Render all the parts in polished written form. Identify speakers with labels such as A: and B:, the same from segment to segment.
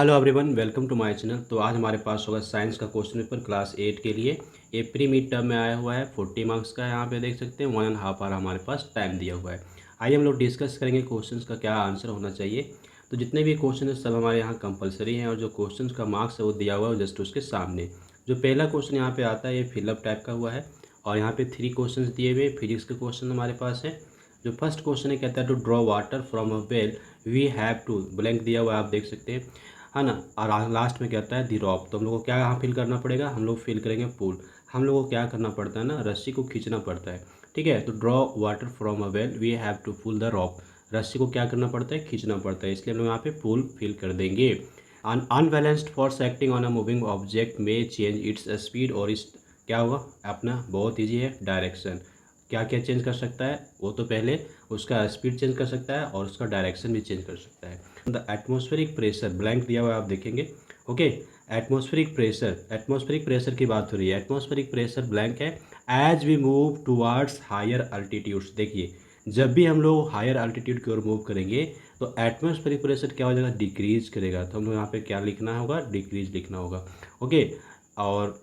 A: Hello everyone, welcome to my channel. तो आज हमारे पास होगा साइंस का क्वेश्चन पेपर क्लास 8 के लिए। ये प्री मिड टर्म में आया हुआ है, 40 मार्क्स का है। यहाँ पे देख सकते हैं 1.5 आवर हमारे पास टाइम दिया हुआ है। आइए हम लोग डिस्कस करेंगे क्वेश्चंस का क्या आंसर होना चाहिए। तो जितने भी क्वेश्चन है सब हमारे यहाँ कंपलसरी हैं और जो क्वेश्चन का मार्क्स है वो दिया हुआ है जस्ट उसके सामने। जो पहला क्वेश्चन यहाँ पे आता है ये फिलअप टाइप का हुआ है और यहाँ पे 3 क्वेश्चन दिए हुए फिजिक्स के क्वेश्चन हमारे पास है। जो फर्स्ट क्वेश्चन है कहता है to draw water from a well we have to blank दिया हुआ है, आप देख सकते हैं, है ना। और लास्ट में कहता है दी रॉप। तो हम लोग को क्या यहाँ फिल करना पड़ेगा, हम लोग फिल करेंगे पूल। हम लोग को क्या करना पड़ता है ना, रस्सी को खींचना पड़ता है। ठीक है, तो draw water from a well we have to pull the rope. रस्सी को क्या करना पड़ता है, खींचना पड़ता है, इसलिए हम लोग यहाँ पे पुल फिल कर देंगे। Unbalanced force acting on a moving object में चेंज इट्स स्पीड और इस क्या होगा अपना, बहुत ईजी है, डायरेक्शन। क्या क्या चेंज कर सकता है, वो तो पहले उसका स्पीड चेंज कर सकता है और उसका डायरेक्शन भी चेंज कर सकता है। द एटमॉस्फेरिक प्रेशर ब्लैंक दिया हुआ है, आप देखेंगे। ओके, एटमॉस्फेरिक प्रेशर की बात हो रही है। एटमॉस्फेरिक प्रेशर ब्लैंक है as we move towards higher altitudes. देखिए, जब भी हम लोग हायर अल्टीट्यूड की ओर मूव करेंगे तो एटमॉस्फेरिक प्रेशर क्या हो जाएगा, डिक्रीज करेगा। तो हम लोग यहाँ पे क्या लिखना होगा, डिक्रीज लिखना होगा। ओके, और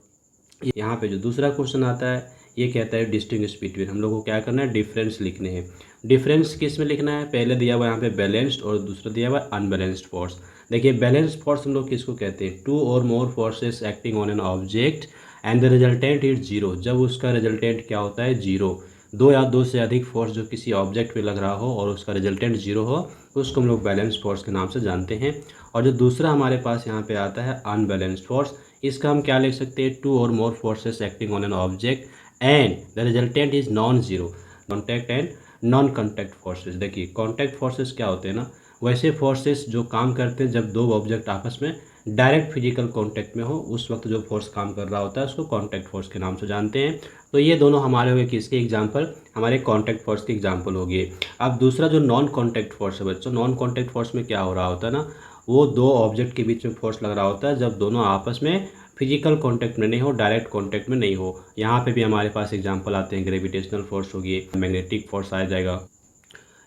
A: यहाँ पे जो दूसरा क्वेश्चन आता है ये कहता है डिस्टिंग्विश बिटवीन। हम लोग को क्या करना है, डिफरेंस लिखने हैं। डिफरेंस किस में लिखना है, पहले दिया हुआ यहाँ पे बैलेंस्ड और दूसरा दिया हुआ अनबैलेंस्ड फोर्स। देखिए, बैलेंस्ड फोर्स हम लोग किसको कहते हैं, two or more forces acting on an object and the resultant is zero. जब उसका रिजल्टेंट क्या होता है, जीरो। दो या दो से अधिक फोर्स जो किसी ऑब्जेक्ट पे लग रहा हो और उसका रिजल्टेंट जीरो हो तो उसको हम लोग बैलेंस फोर्स के नाम से जानते हैं। और जो दूसरा हमारे पास यहाँ पे आता है अनबैलेंस्ड फोर्स, इसका हम क्या लिख सकते हैं, two or more forces acting on an object and the resultant is non zero. Contact and non contact forces. देखिए, कॉन्टैक्ट फोर्सेस क्या होते हैं ना, वैसे फोर्सेस जो काम करते हैं जब दो ऑब्जेक्ट आपस में डायरेक्ट फिजिकल कांटेक्ट में हो, उस वक्त जो फोर्स काम कर रहा होता है उसको कांटेक्ट फोर्स के नाम से जानते हैं। तो ये दोनों हमारे हो गए किसके एग्जांपल, हमारे कांटेक्ट फोर्स के एग्जांपल हो गए। अब दूसरा जो नॉन कांटेक्ट फोर्स है बच्चों, नॉन कांटेक्ट फोर्स में क्या हो रहा होता है ना, वो दो ऑब्जेक्ट के बीच में फोर्स लग रहा होता है जब दोनों आपस में फिजिकल कांटेक्ट में नहीं हो, डायरेक्ट कांटेक्ट में नहीं हो। यहाँ पे भी हमारे पास एग्जांपल आते हैं, ग्रेविटेशनल फोर्स होगी, मैग्नेटिक फोर्स आ जाएगा,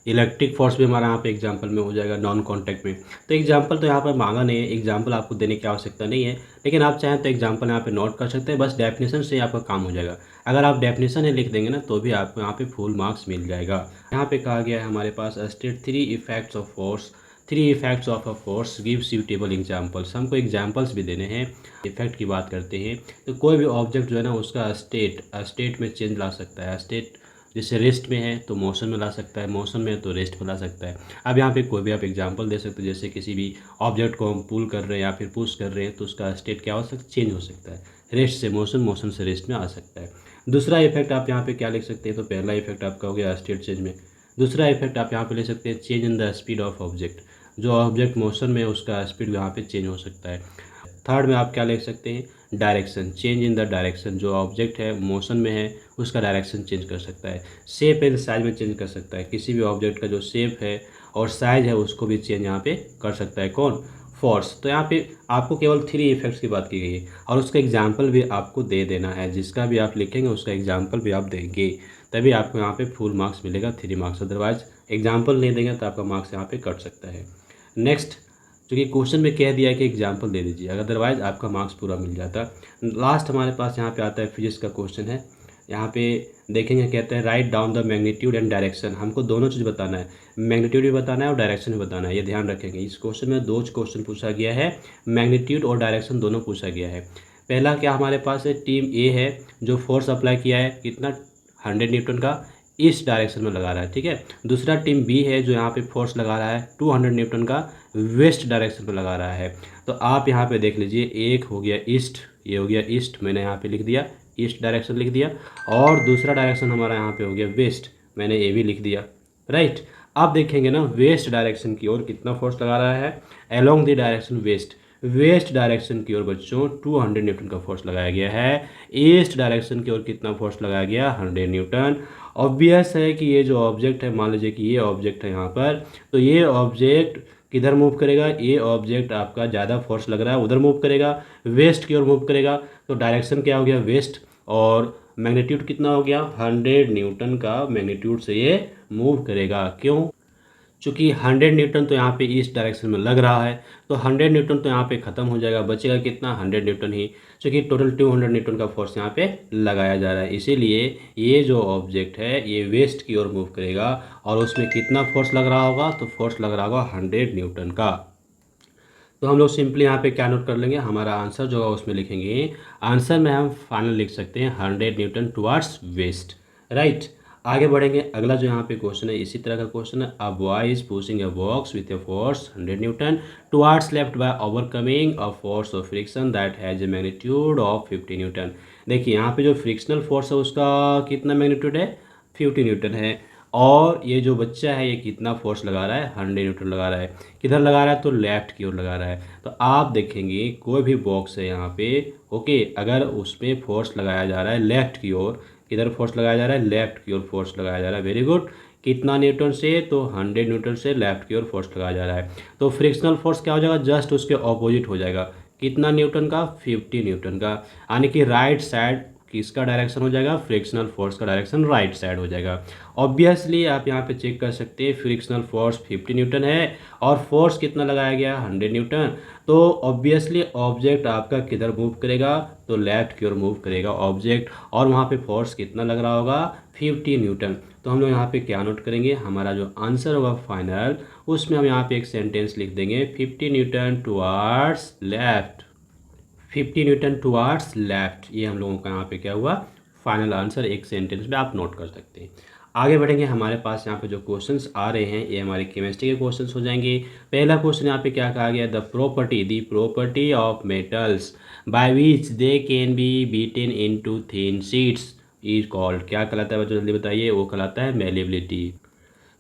A: इलेक्ट्रिक फोर्स भी हमारा यहाँ पे एग्जांपल में हो जाएगा नॉन कांटेक्ट में। तो एग्जांपल तो यहाँ पर मांगा नहीं है, एग्जांपल आपको देने की आवश्यकता नहीं है, लेकिन आप चाहें तो एग्जांपल यहाँ पे नोट कर सकते हैं, बस डेफिनेशन से आपका काम हो जाएगा। अगर आप डेफिनेशन ही लिख देंगे ना तो भी आपको यहाँ पे फुल मार्क्स मिल जाएगा। यहाँ पे कहा गया है हमारे पास state three effects of a force give suitable examples. हमको एग्जाम्पल्स भी देने हैं। इफेक्ट की बात करते हैं तो कोई भी ऑब्जेक्ट जो है ना उसका स्टेट में चेंज ला सकता है। स्टेट जैसे रेस्ट में है तो मोशन में ला सकता है, मोशन में है तो रेस्ट में ला सकता है। अब यहाँ पे कोई भी आप एग्जांपल दे सकते हो, जैसे किसी भी ऑब्जेक्ट को हम पुल कर रहे हैं या फिर पुश कर रहे हैं तो उसका स्टेट क्या हो सकता है, चेंज हो सकता है। रेस्ट से मोशन, मोशन से रेस्ट में आ सकता है। दूसरा इफेक्ट आप यहाँ पे क्या लिख सकते हैं, तो पहला इफेक्ट आपका हो गया स्टेट चेंज में। दूसरा इफेक्ट आप यहाँ पे ले सकते हैं change in the speed of object. जो ऑब्जेक्ट मोशन में उसका स्पीड यहाँ पे चेंज हो सकता है। थर्ड में आप क्या लिख सकते हैं, direction, change in the direction. जो ऑब्जेक्ट है मोशन में है उसका डायरेक्शन चेंज कर सकता है। शेप एंड साइज में चेंज कर सकता है, किसी भी ऑब्जेक्ट का जो शेप है और साइज है उसको भी चेंज यहाँ पे कर सकता है कौन, फोर्स। तो यहाँ पे आपको केवल 3 इफेक्ट्स की बात की गई है और उसका एग्जाम्पल भी आपको दे देना है। जिसका भी आप लिखेंगे उसका एग्जाम्पल भी आप देंगे, तभी आपको यहाँ पे फुल मार्क्स मिलेगा, 3 मार्क्स। अदरवाइज एग्जाम्पल नहीं देंगे तो आपका मार्क्स यहाँ पे कट सकता है। नेक्स्ट, क्योंकि क्वेश्चन में कह दिया है कि एग्जाम्पल दे दीजिए, अदरवाइज आपका मार्क्स पूरा मिल जाता। लास्ट हमारे पास यहाँ पे आता है फिजिक्स का क्वेश्चन है। यहाँ पे देखेंगे, कहते हैं write down the magnitude and direction. हमको दोनों चीज़ बताना है, मैग्नीट्यूड भी बताना है और डायरेक्शन भी बताना है, ये ध्यान रखेंगे। इस क्वेश्चन में 2 क्वेश्चन पूछा गया है, मैग्नीट्यूड और डायरेक्शन दोनों पूछा गया है। पहला क्या हमारे पास है, टीम ए है जो फोर्स अप्लाई किया है कितना, 100 न्यूटन का, इस डायरेक्शन में लगा रहा है। ठीक है, दूसरा टीम बी है जो यहाँ पे फोर्स लगा रहा है 200 न्यूटन का, वेस्ट डायरेक्शन पे लगा रहा है। तो आप यहाँ पे देख लीजिए, एक हो गया ईस्ट, ये हो गया ईस्ट, मैंने यहाँ पे लिख दिया ईस्ट डायरेक्शन लिख दिया, और दूसरा डायरेक्शन हमारा यहाँ पे हो गया वेस्ट, मैंने ए भी लिख दिया। राइट, अब देखेंगे ना वेस्ट डायरेक्शन की ओर कितना फोर्स लगा रहा है, along the direction waste. West direction की ओर बच्चों 200 न्यूटन का फोर्स लगाया गया है। ईस्ट डायरेक्शन की ओर कितना फोर्स लगाया गया, 100 न्यूटन। ऑब्वियस है कि ये जो ऑब्जेक्ट है, मान लीजिए कि ये ऑब्जेक्ट है यहाँ पर, तो ये ऑब्जेक्ट किधर मूव करेगा, ये ऑब्जेक्ट आपका ज़्यादा फोर्स लग रहा है उधर मूव करेगा, वेस्ट की ओर मूव करेगा। तो डायरेक्शन क्या हो गया, वेस्ट, और मैग्नीट्यूड कितना हो गया, 100 न्यूटन का मैग्नीट्यूड से ये मूव करेगा। क्यों, चूँकि 100 न्यूटन तो यहाँ पे इस डायरेक्शन में लग रहा है, तो 100 न्यूटन तो यहाँ पे ख़त्म हो जाएगा, बचेगा कितना 100 न्यूटन ही, चूँकि टोटल 200 न्यूटन का फोर्स यहाँ पे लगाया जा रहा है। इसीलिए ये जो ऑब्जेक्ट है ये वेस्ट की ओर मूव करेगा और उसमें कितना फोर्स लग रहा होगा, तो फोर्स लग रहा होगा 100 न्यूटन का। तो हम लोग सिंपली यहाँ पे क्या नोट कर लेंगे, हमारा आंसर जो होगा उसमें लिखेंगे, आंसर में हम फाइनल लिख सकते हैं 100 न्यूटन टुवार्ड्स वेस्ट, राइट। आगे बढ़ेंगे, अगला जो यहाँ पे क्वेश्चन है इसी तरह का क्वेश्चन है। A boy is pushing a box with a force 100 Newton towards left by overcoming a force of friction that has a magnitude of 50 Newton. देखिए यहाँ पे जो फ्रिक्शनल फोर्स है उसका कितना मैग्नीट्यूड है, 50 न्यूटन है, और ये जो बच्चा है ये कितना फोर्स लगा रहा है, 100 न्यूटन लगा रहा है। किधर लगा रहा है, तो लेफ्ट की ओर लगा रहा है। तो आप देखेंगे कोई भी बॉक्स है यहाँ पे, ओके, अगर उसमें फोर्स लगाया जा रहा है लेफ्ट की ओर, किधर फोर्स लगाया जा रहा है, लेफ्ट की ओर फोर्स लगाया जा रहा है, वेरी गुड। कितना न्यूटन से, तो 100 न्यूटन से लेफ्ट की ओर फोर्स लगाया जा रहा है। तो फ्रिक्शनल फोर्स क्या हो जाएगा, जस्ट उसके ऑपोजिट हो जाएगा, कितना न्यूटन का, 50 न्यूटन का, यानी कि राइट साइड किसका डायरेक्शन हो जाएगा, फ्रिक्शनल फोर्स का डायरेक्शन राइट साइड हो जाएगा। ऑब्वियसली आप यहाँ पे चेक कर सकते हैं, फ्रिक्शनल फोर्स 50 न्यूटन है और फोर्स कितना लगाया गया, 100 न्यूटन। तो ऑब्वियसली ऑब्जेक्ट आपका किधर मूव करेगा, तो लेफ्ट की ओर मूव करेगा ऑब्जेक्ट, और वहाँ पे फोर्स कितना लग रहा होगा, 50 न्यूटन। तो हम लोग यहाँ पे क्या नोट करेंगे, हमारा जो आंसर होगा फाइनल, उसमें हम यहाँ पे एक सेंटेंस लिख देंगे, 50 Newton towards left, 50 Newton towards left. ये हम लोगों का यहाँ पे क्या हुआ, फाइनल आंसर एक सेंटेंस में आप नोट कर सकते हैं। आगे बढ़ेंगे, हमारे पास यहाँ पे जो क्वेश्चंस आ रहे हैं ये हमारे केमिस्ट्री के क्वेश्चंस हो जाएंगे। पहला क्वेश्चन यहाँ पे क्या कहा गया, the property of metals by which they can be beaten into thin sheets is called, क्या कहलाता है बच्चों, जल्दी बताइए, वो कहलाता है मेलेबिलिटी।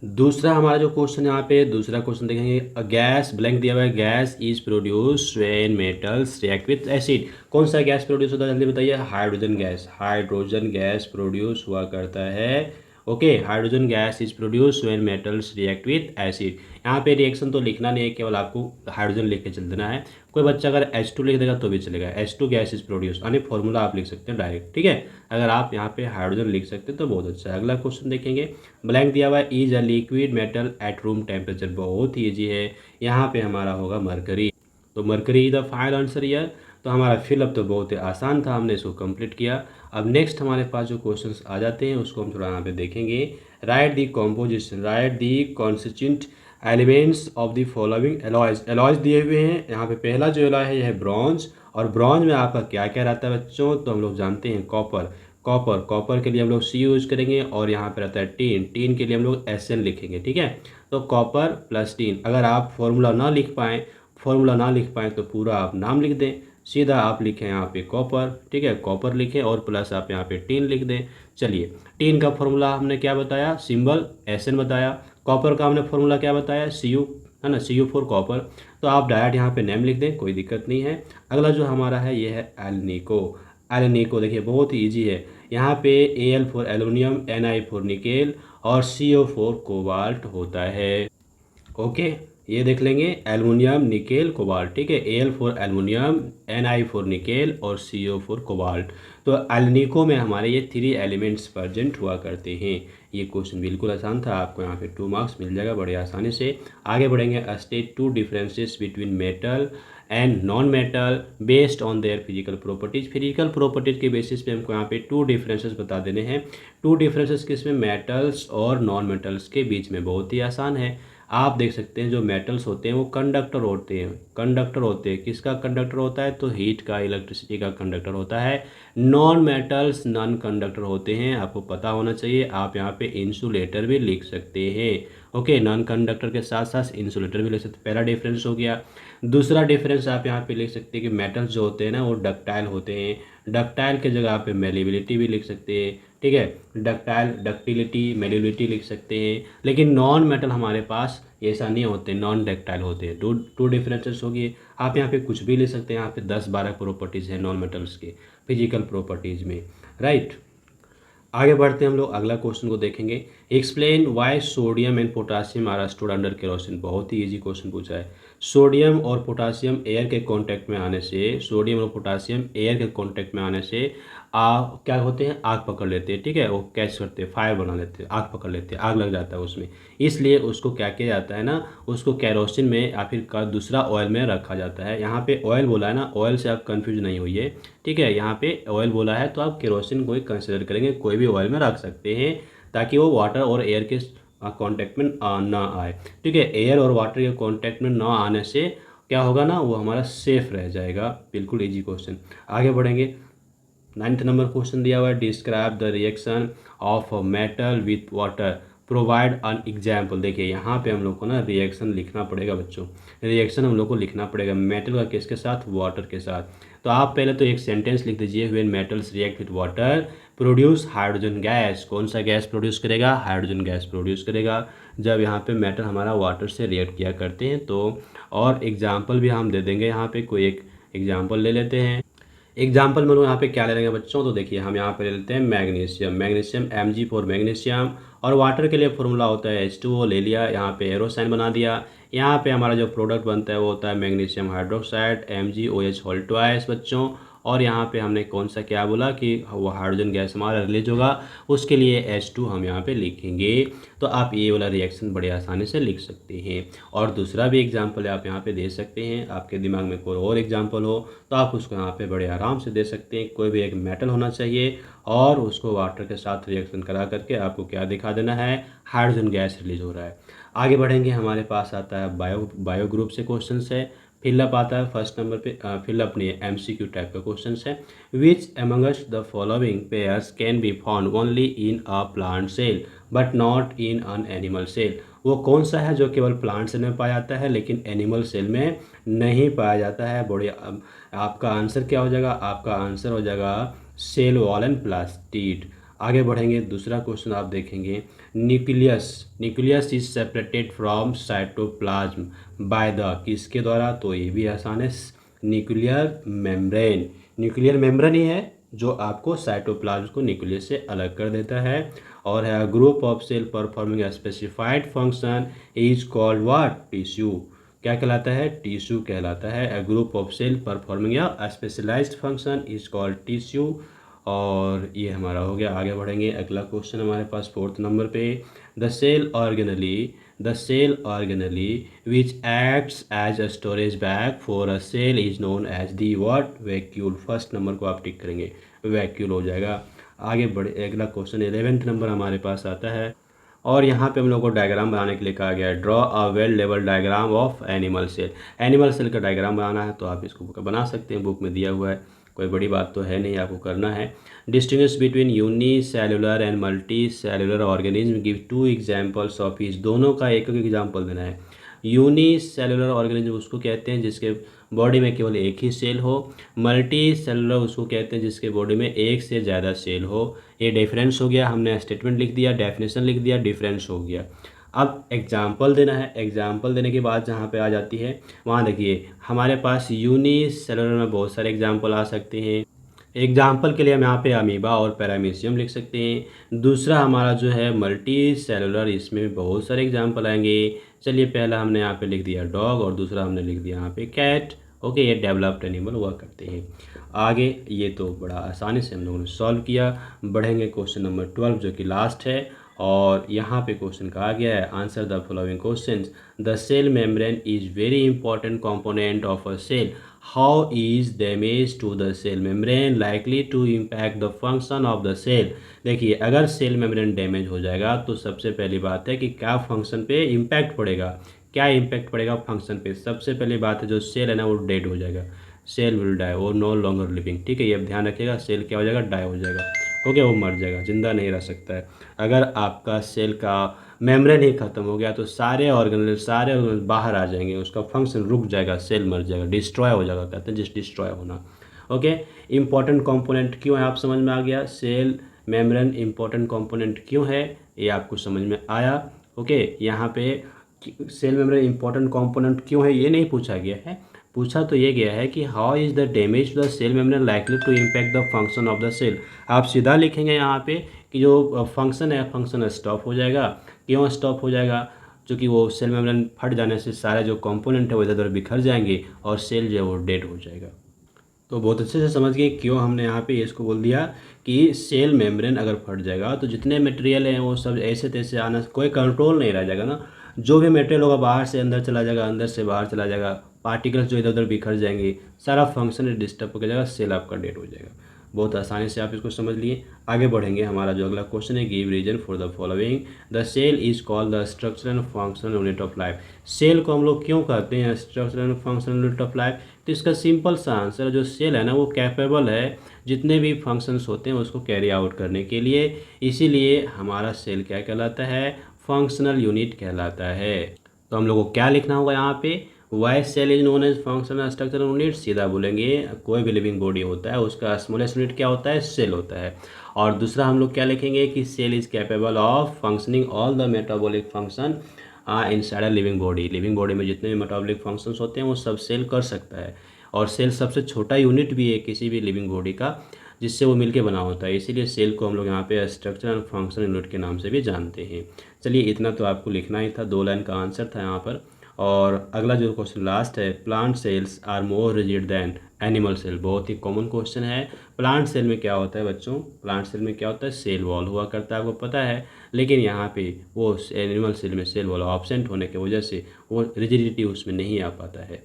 A: दूसरा हमारा जो क्वेश्चन यहाँ पे, दूसरा क्वेश्चन देखेंगे, गैस ब्लैंक दिया हुआ है, gas is produce when metals react with acid. कौन सा गैस प्रोड्यूस होता है, जल्दी बताइए, hydrogen gas, hydrogen gas produce हुआ करता है। Okay, hydrogen gas is produce when metals react with acid. यहाँ पे रिएक्शन तो लिखना नहीं है, केवल आपको हाइड्रोजन लिख के चल देना है। कोई बच्चा अगर H2 लिख देगा तो भी चलेगा, H2 गैस इज प्रोड्यूस, यानी फॉर्मूला आप लिख सकते हैं डायरेक्ट, ठीक है। अगर आप यहाँ पे हाइड्रोजन लिख सकते हैं तो बहुत अच्छा है। अगला क्वेश्चन देखेंगे, ब्लैंक दिया हुआ है, is a liquid metal at room temperature, बहुत ही ईजी है। यहाँ पे हमारा होगा मरकरी, तो mercury the final answer year. तो हमारा फिलअप तो बहुत ही आसान था, हमने इसको कंप्लीट किया। अब नेक्स्ट हमारे पास जो क्वेश्चंस आ जाते हैं उसको हम थोड़ा यहाँ पे देखेंगे। Right the composition, right the constituent elements of the following alloys. Alloys दिए हुए हैं, यहाँ पे पहला जो एलॉय है यह है ब्रॉन्ज, और ब्रॉन्ज में आपका क्या क्या रहता है बच्चों, तो हम लोग जानते हैं कॉपर, कॉपर के लिए हम लोग सी यूज करेंगे, और यहाँ पे रहता है टीन, टीन के लिए हम लोग SN लिखेंगे, ठीक है। तो कॉपर प्लस टीन, अगर आप फॉर्मूला ना लिख पाएँ तो पूरा आप नाम लिख दें, सीधा आप लिखें यहाँ पे कॉपर, ठीक है, कॉपर लिखें और प्लस आप यहाँ पे टीन लिख दें। चलिए, टीन का फॉर्मूला हमने क्या बताया, सिंबल SN बताया। कॉपर का हमने फॉर्मूला क्या बताया, Cu, है ना, Cu4 कॉपर। तो आप डायरेक्ट यहाँ पे नेम लिख दें, कोई दिक्कत नहीं है। अगला जो हमारा है ये है एल्निको। एल्निको देखिए बहुत ही ईजी है, यहाँ पे Al for aluminium, Ni for nickel और CO4 कोबाल्ट होता है। ओके, ये देख लेंगे, एलुमिनियम निकेल कोबाल्ट, ठीक है, Al for aluminium, Ni for nickel और CO4 कोबाल्ट। तो एल्निको में हमारे ये 3 एलिमेंट्स प्रेजेंट हुआ करते हैं। ये क्वेश्चन बिल्कुल आसान था, आपको यहाँ पे 2 मार्क्स मिल जाएगा बड़े आसानी से। आगे बढ़ेंगे, state 2 differences between metal and non metal based on their physical properties. Physical properties के बेसिस पे हमको यहाँ पे 2 डिफरेंसेस बता देने हैं। 2 डिफरेंसेस किसमें, मेटल्स और नॉन मेटल्स के बीच में, बहुत ही आसान है। आप देख सकते हैं जो मेटल्स होते हैं वो कंडक्टर होते हैं, किसका कंडक्टर होता है, तो हीट का, इलेक्ट्रिसिटी का कंडक्टर होता है। नॉन मेटल्स नॉन कंडक्टर होते हैं, आपको पता होना चाहिए। आप यहाँ पे इंसुलेटर भी लिख सकते हैं, ओके, नॉन कंडक्टर के साथ साथ इंसुलेटर भी लिख सकते हैं, पहला डिफरेंस हो गया। दूसरा डिफरेंस आप यहाँ पे लिख सकते हैं कि मेटल्स जो होते हैं ना वो डक्टाइल होते हैं, डक्टाइल के जगह आप मेलेबिलिटी भी लिख सकते हैं, ठीक है, डक्टाइल, डक्टिलिटी, मेलेबिलिटी लिख सकते हैं। लेकिन नॉन मेटल हमारे पास ऐसा नहीं होते, नॉन डक्टाइल होते हैं। टू डिफरेंसेस हो गए। आप यहाँ पे कुछ भी लिख सकते हैं, यहाँ पे 10-12 प्रॉपर्टीज़ हैं नॉन मेटल्स के फिजिकल प्रॉपर्टीज़ में, राइट। आगे बढ़ते हैं हम लोग, अगला क्वेश्चन को देखेंगे। Explain why sodium and potassium are stored under kerosene, बहुत ही इजी क्वेश्चन पूछा है। सोडियम और पोटासियम एयर के कांटेक्ट में आने से, सोडियम और पोटासियम एयर के कांटेक्ट में आने से क्या होते हैं, आग पकड़ लेते हैं, ठीक है, वो कैच करते हैं, फायर बना लेते हैं, आग पकड़ लेते हैं, आग लग जाता है उसमें। इसलिए उसको क्या किया जाता है ना, उसको केरोसिन में या फिर दूसरा ऑयल में रखा जाता है। यहाँ पे ऑयल बोला है ना, ऑयल से आप कंफ्यूज नहीं होइए, ठीक है, यहाँ पे ऑयल बोला है तो आप केरोसिन को ही कंसिडर करेंगे, कोई भी ऑयल में रख सकते हैं ताकि वो वाटर और एयर के कांटेक्ट में ना आए, ठीक है। एयर और वाटर के कांटेक्ट में ना आने से क्या होगा ना, वो हमारा सेफ रह जाएगा। बिल्कुल इजी क्वेश्चन। आगे बढ़ेंगे। 9th नंबर क्वेश्चन दिया हुआ है, describe the reaction of metal with water, provide an example. देखिए यहाँ पे हम लोग को ना रिएक्शन लिखना पड़ेगा बच्चों, रिएक्शन हम लोग को लिखना पड़ेगा मेटल का किसके साथ, वाटर के साथ। तो आप पहले तो एक सेंटेंस लिख दीजिए, when metals react with water produce hydrogen gas. कौन सा गैस प्रोड्यूस करेगा, हाइड्रोजन गैस प्रोड्यूस करेगा जब यहाँ पे मेटल हमारा वाटर से रिएक्ट किया करते हैं तो। और एग्जाम्पल भी हम दे देंगे, यहाँ पे कोई एक एग्जाम्पल ले लेते हैं। एग्जाम्पल में लोग यहाँ पे क्या ले लेंगे बच्चों, तो देखिए हम यहाँ पे ले लेते हैं magnesium, magnesium Mg for magnesium. और वाटर के लिए फॉर्मूला होता है H2O, ले लिया, यहाँ पे एरो साइन बना दिया। यहाँ पे हमारा जो प्रोडक्ट बनता है वो होता है magnesium hydroxide MgOH whole twice बच्चों। और यहाँ पे हमने कौन सा क्या बोला कि वो हाइड्रोजन गैस हमारा रिलीज होगा, उसके लिए H2 हम यहाँ पे लिखेंगे। तो आप ये वाला रिएक्शन बड़े आसानी से लिख सकते हैं। और दूसरा भी एग्जाम्पल आप यहाँ पे दे सकते हैं, आपके दिमाग में कोई और एग्जाम्पल हो तो आप उसको यहाँ पे बड़े आराम से दे सकते हैं। कोई भी एक मेटल होना चाहिए और उसको वाटर के साथ रिएक्शन करा करके आपको क्या दिखा देना है, हाइड्रोजन गैस रिलीज हो रहा है। आगे बढ़ेंगे, हमारे पास आता है बायो ग्रुप से क्वेश्चन है। फिलअप आता है फर्स्ट नंबर पे, फिलअप नहीं है, MCQ टाइप का क्वेश्चन है। Which amongst the following pairs can be found only in a plant cell but not in an animal cell. वो कौन सा है जो केवल प्लांट सेल में पाया जाता है लेकिन एनिमल सेल में नहीं पाया जाता है। बड़े आपका आंसर क्या हो जाएगा, आपका आंसर हो जाएगा सेल वॉल एंड प्लास्टिड। आगे बढ़ेंगे, दूसरा क्वेश्चन आप देखेंगे, nucleus, nucleus is separated from cytoplasm by the, किसके द्वारा, तो ये भी आसान है, न्यूक्लियर मेम्ब्रेन। न्यूक्लियर मेम्ब्रेन ही है जो आपको साइटोप्लाज्म को न्यूक्लियस से अलग कर देता है। और है group of cell performing specified function is called what, tissue. क्या कहलाता है, टिश्यू कहलाता है। A group of cell performing या specialized function is called tissue. और ये हमारा हो गया। आगे बढ़ेंगे, अगला क्वेश्चन हमारे पास 4th नंबर पे, the cell organelle, the cell organelle which acts as a storage bag for a cell is known as the what, vacuole. First number को आप टिक करेंगे, वैक्यूल हो जाएगा। आगे बढ़े, अगला क्वेश्चन 11th नंबर हमारे पास आता है और यहाँ पे हम लोग को डायग्राम बनाने के लिए कहा गया है, ड्रॉ अ वेल लेवल diagram of animal cell. Animal cell का डायग्राम बनाना है तो आप इसको बना सकते हैं, बुक में दिया हुआ है, कोई बड़ी बात तो है नहीं, आपको करना है। Distinguish between unicellular and multicellular organism, give 2 examples of each. दोनों का एक एक एग्जाम्पल देना है। यूनी सेलुलर ऑर्गेनिज्म उसको कहते हैं जिसके बॉडी में केवल एक ही सेल हो। मल्टी सेलुलर उसको कहते हैं जिसके बॉडी में एक से ज़्यादा सेल हो। ये डिफरेंस हो गया, हमने स्टेटमेंट लिख दिया, डेफिनेशन लिख दिया, डिफरेंस हो गया। अब एग्जाम्पल देना है। एग्जाम्पल देने के बाद जहाँ पे आ जाती है वहाँ देखिए हमारे पास यूनी सेलुलर में बहुत सारे एग्जाम्पल आ सकते हैं। एग्जाम्पल के लिए हम यहाँ पे अमीबा और पैरामीशियम लिख सकते हैं। दूसरा हमारा जो है मल्टी सेलुलर, इसमें भी बहुत सारे एग्जाम्पल आएंगे। चलिए पहला हमने यहाँ पे लिख दिया डॉग और दूसरा हमने लिख दिया यहाँ पे कैट। ओके, ये डेवलप्ड एनिमल हुआ करते हैं। आगे ये तो बड़ा आसानी से हम लोगों ने सॉल्व किया। बढ़ेंगे क्वेश्चन नंबर 12 जो कि लास्ट है और यहाँ पे क्वेश्चन कहा गया है, answer the following questions. The cell membrane is very important component of a cell. How is damage to the cell membrane likely to impact the function of the cell. देखिए अगर cell membrane damage हो जाएगा तो सबसे पहली बात है कि क्या फंक्शन पे इम्पैक्ट पड़ेगा, क्या इम्पैक्ट पड़ेगा फंक्शन पे। सबसे पहली बात है जो सेल है ना वो डेड हो जाएगा, सेल विल डाई, वो नो लॉन्गर लिविंग, ठीक है, ये अब ध्यान रखिएगा। सेल क्या हो जाएगा, डाई हो जाएगा, हो गया, वो मर जाएगा, जिंदा नहीं रह सकता है। अगर आपका सेल का मेम्ब्रेन ही खत्म हो गया तो सारे ऑर्गेनल बाहर आ जाएंगे, उसका फंक्शन रुक जाएगा, सेल मर जाएगा, डिस्ट्रॉय हो जाएगा, कहते हैं जिस डिस्ट्रॉय होना। ओके, इंपॉर्टेंट कंपोनेंट क्यों है आप समझ में आ गया, सेल मेम्ब्रेन इंपॉर्टेंट कंपोनेंट क्यों है ये आपको समझ में आया। ओके, यहाँ पे सेल मेम्ब्रेन इंपॉर्टेंट कंपोनेंट क्यों है ये नहीं पूछा गया है, पूछा तो ये गया है कि how is the damage to the cell membrane likely to impact the function of the cell. आप सीधा लिखेंगे यहाँ पे कि जो फंक्शन है फंक्शन स्टॉप हो जाएगा। क्यों स्टॉप हो जाएगा, क्योंकि वो सेल मेम्ब्रेन फट जाने से सारे जो कंपोनेंट है वो इधर उधर बिखर जाएंगे और सेल जो है वो डेड हो जाएगा। तो बहुत अच्छे से समझ गए क्यों हमने यहाँ पे इसको बोल दिया कि सेल मेम्ब्रेन अगर फट जाएगा तो जितने मटेरियल हैं वो सब ऐसे तैसे आना, कोई कंट्रोल नहीं रह जाएगा ना। जो भी मटेरियल होगा बाहर से अंदर चला जाएगा, अंदर से बाहर चला जाएगा, पार्टिकल्स जो इधर उधर बिखर जाएंगे, सारा फंक्शन डिस्टर्ब हो जाएगा, सेल आपका डेड हो जाएगा। बहुत आसानी से आप इसको समझ लिए। आगे बढ़ेंगे, हमारा जो अगला क्वेश्चन है, give reason for the following. The cell is called the structural and functional unit of life. Cell को हम लोग क्यों कहते हैं structural and functional unit of life? तो इसका सिंपल सा आंसर, जो सेल है ना वो कैपेबल है जितने भी फंक्शंस होते हैं उसको कैरी आउट करने के लिए, इसीलिए हमारा सेल क्या कहलाता है? फंक्शनल यूनिट कहलाता है। तो हम लोग को क्या लिखना होगा यहाँ पे? Why cell is known as functional structural unit. सीधा बोलेंगे कोई भी लिविंग बॉडी होता है उसका स्मॉलेस्ट यूनिट क्या होता है? सेल होता है। और दूसरा हम लोग क्या लिखेंगे कि cell is capable of functioning all the metabolic function inside a living body. Living body में जितने भी मेटाबॉलिक फंक्शंस होते हैं वो सब सेल कर सकता है। और सेल सबसे छोटा यूनिट भी है किसी भी लिविंग बॉडी का, जिससे वो मिलके बना होता है, इसीलिए सेल को हम लोग यहाँ पे स्ट्रक्चर एंड फंक्शनल यूनिट के नाम से भी जानते हैं। चलिए इतना तो आपको लिखना ही था, 2 लाइन का आंसर था यहाँ पर। और अगला जो क्वेश्चन लास्ट है, plant cells are more rigid than animal cell. बहुत ही कॉमन क्वेश्चन है। प्लांट सेल में क्या होता है बच्चों? प्लांट सेल में क्या होता है? सेल वॉल हुआ करता है, आपको पता है। लेकिन यहाँ पे वो एनिमल सेल में सेल वॉल ऑब्सेंट होने की वजह से वो रिजिडिटी उसमें नहीं आ पाता है।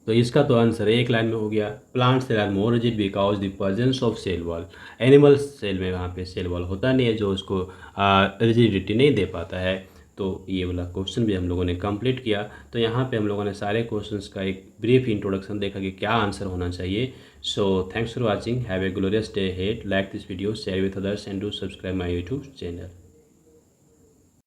A: तो इसका तो आंसर एक लाइन में हो गया, plant cell are more rigid because the presence of cell wall. Animal cell में वहाँ पे सेल वॉल होता नहीं है जो उसको रिजिडिटी नहीं दे पाता है। तो ये वाला क्वेश्चन भी हम लोगों ने कंप्लीट किया। तो यहाँ पे हम लोगों ने सारे क्वेश्चंस का एक ब्रीफ इंट्रोडक्शन देखा कि क्या आंसर होना चाहिए। So thanks for watching, have a glorious day head, like this video, share with others and do subscribe my YouTube channel.